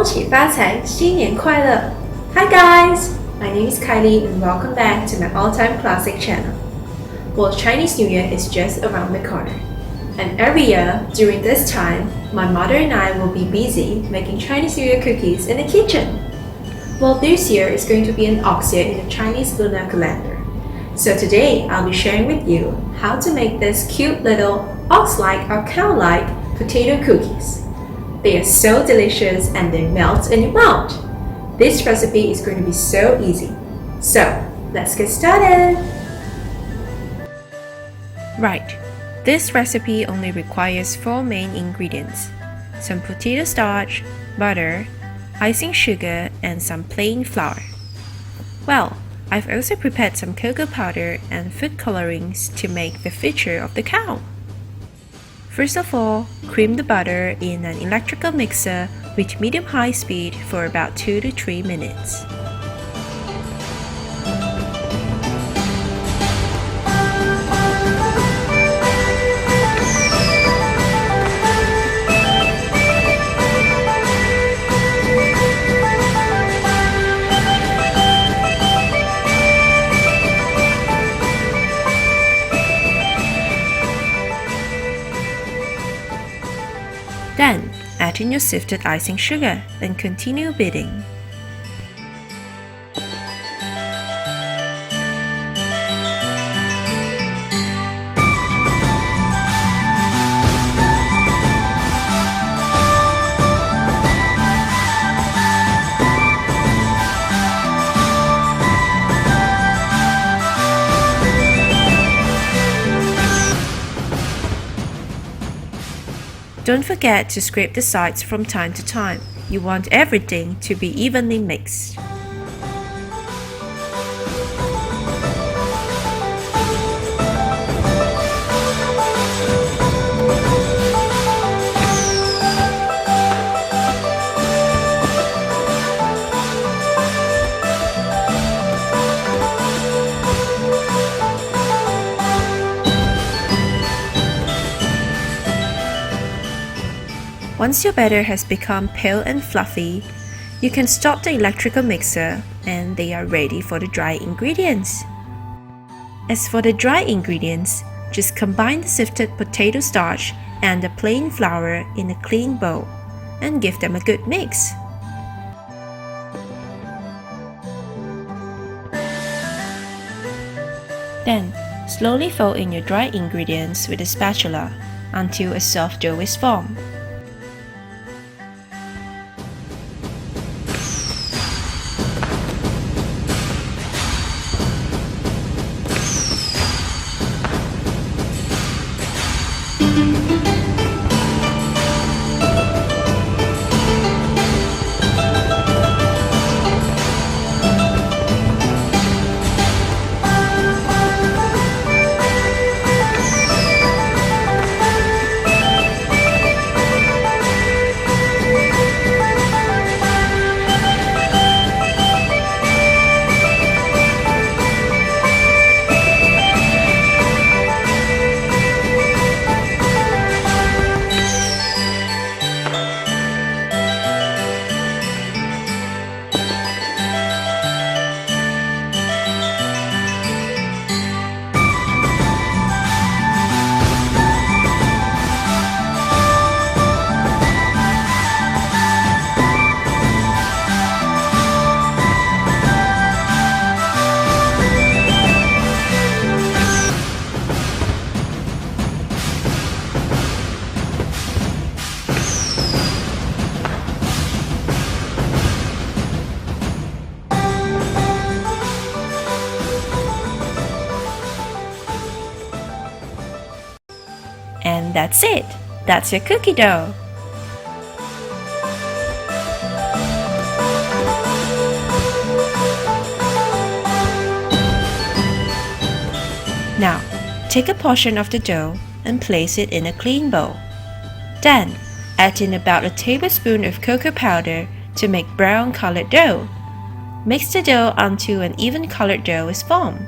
喜发财，新年快乐! Hi guys, my name is Kylie and welcome back to my all-time classic channel. Well, Chinese New Year is just around the corner. And every year, during this time, my mother and I will be busy making Chinese New Year cookies in the kitchen. Well, this year is going to be an ox year in the Chinese lunar calendar. So today, I'll be sharing with you how to make this cute little ox-like or cow-like potato cookies. They are so delicious and they melt in your mouth. This recipe is going to be so easy. So, let's get started! Right, this recipe only requires 4 main ingredients: some potato starch, butter, icing sugar, and some plain flour. Well, I've also prepared some cocoa powder and food colorings to make the feature of the cow. First of all, cream the butter in an electrical mixer with medium-high speed for about 2 to 3 minutes. Then, add in your sifted icing sugar and continue beating. Don't forget to scrape the sides from time to time. You want everything to be evenly mixed. Once your batter has become pale and fluffy, you can stop the electrical mixer and they are ready for the dry ingredients. As for the dry ingredients, just combine the sifted potato starch and the plain flour in a clean bowl and give them a good mix. Then, slowly fold in your dry ingredients with a spatula until a soft dough is formed. And that's it! That's your cookie dough! Now, take a portion of the dough and place it in a clean bowl. Then, add in about a tablespoon of cocoa powder to make brown colored dough. Mix the dough until an even colored dough is formed.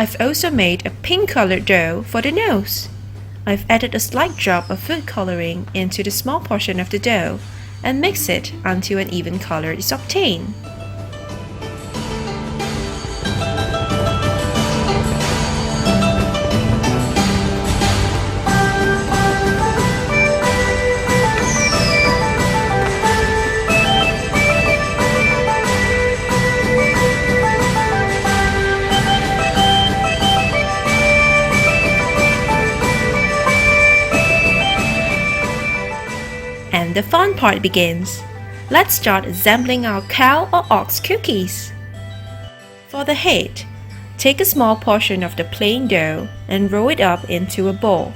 I've also made a pink-colored dough for the nose. I've added a slight drop of food coloring into the small portion of the dough and mix it until an even color is obtained. And the fun part begins. Let's start assembling our cow or ox cookies. For the head, take a small portion of the plain dough and roll it up into a ball.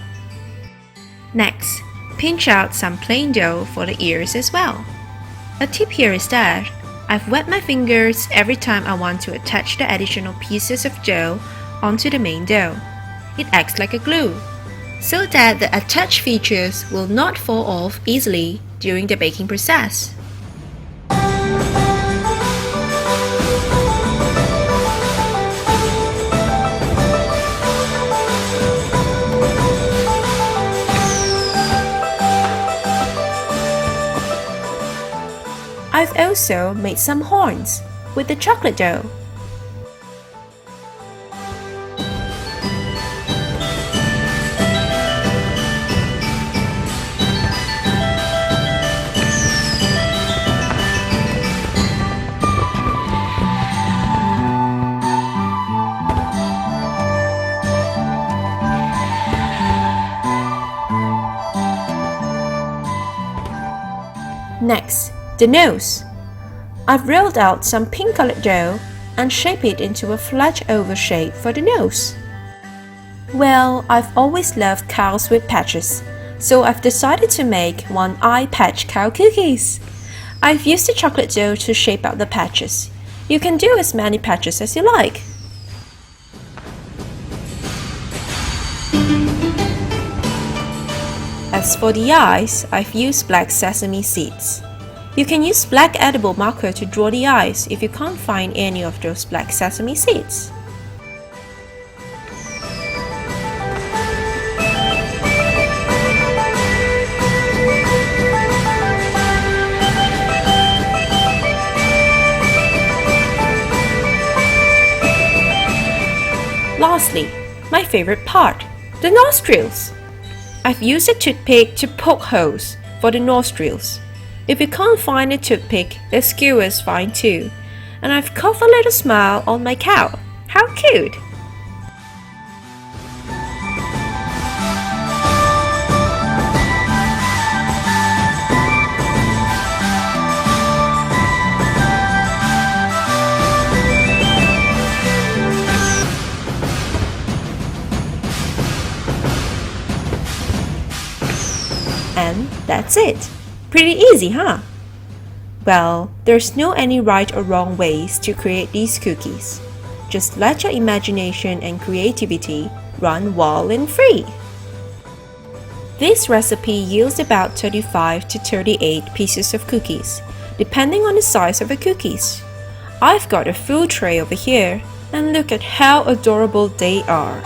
Next, pinch out some plain dough for the ears as well. A tip here is that I've wet my fingers every time I want to attach the additional pieces of dough onto the main dough. It acts like a glue, so that the attached features will not fall off easily during the baking process. I've also made some horns with the chocolate dough. Next, the nose. I've rolled out some pink-colored dough and shaped it into a flat oval shape for the nose. Well, I've always loved cows with patches, so I've decided to make one eye patch cow cookies. I've used the chocolate dough to shape out the patches. You can do as many patches as you like. As for the eyes, I've used black sesame seeds. You can use black edible marker to draw the eyes if you can't find any of those black sesame seeds. Lastly, my favorite part, the nostrils. I've used a toothpick to poke holes for the nostrils. If you can't find a toothpick, the skewer is fine too. And I've carved a little smile on my cow. How cute! And that's it. Pretty easy, huh? Well, there's no any right or wrong ways to create these cookies. Just let your imagination and creativity run wild and free. This recipe yields about 35 to 38 pieces of cookies, depending on the size of the cookies. I've got a full tray over here, and look at how adorable they are.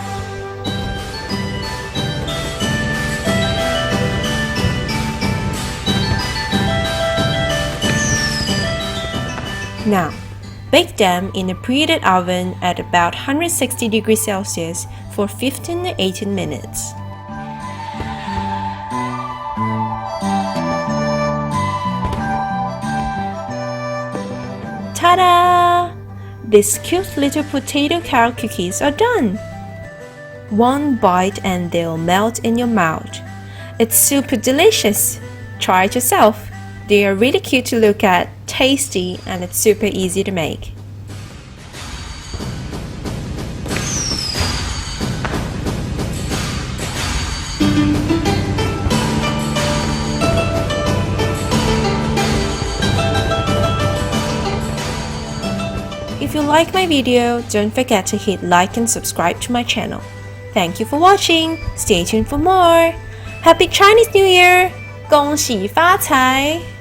Now, bake them in a preheated oven at about 160 degrees Celsius for 15 to 18 minutes. Ta-da! These cute little potato cow cookies are done! One bite and they'll melt in your mouth. It's super delicious! Try it yourself. They are really cute to look at, tasty, and it's super easy to make. If you like my video, don't forget to hit like and subscribe to my channel. Thank you for watching. Stay tuned for more. Happy Chinese New Year! 恭喜发财!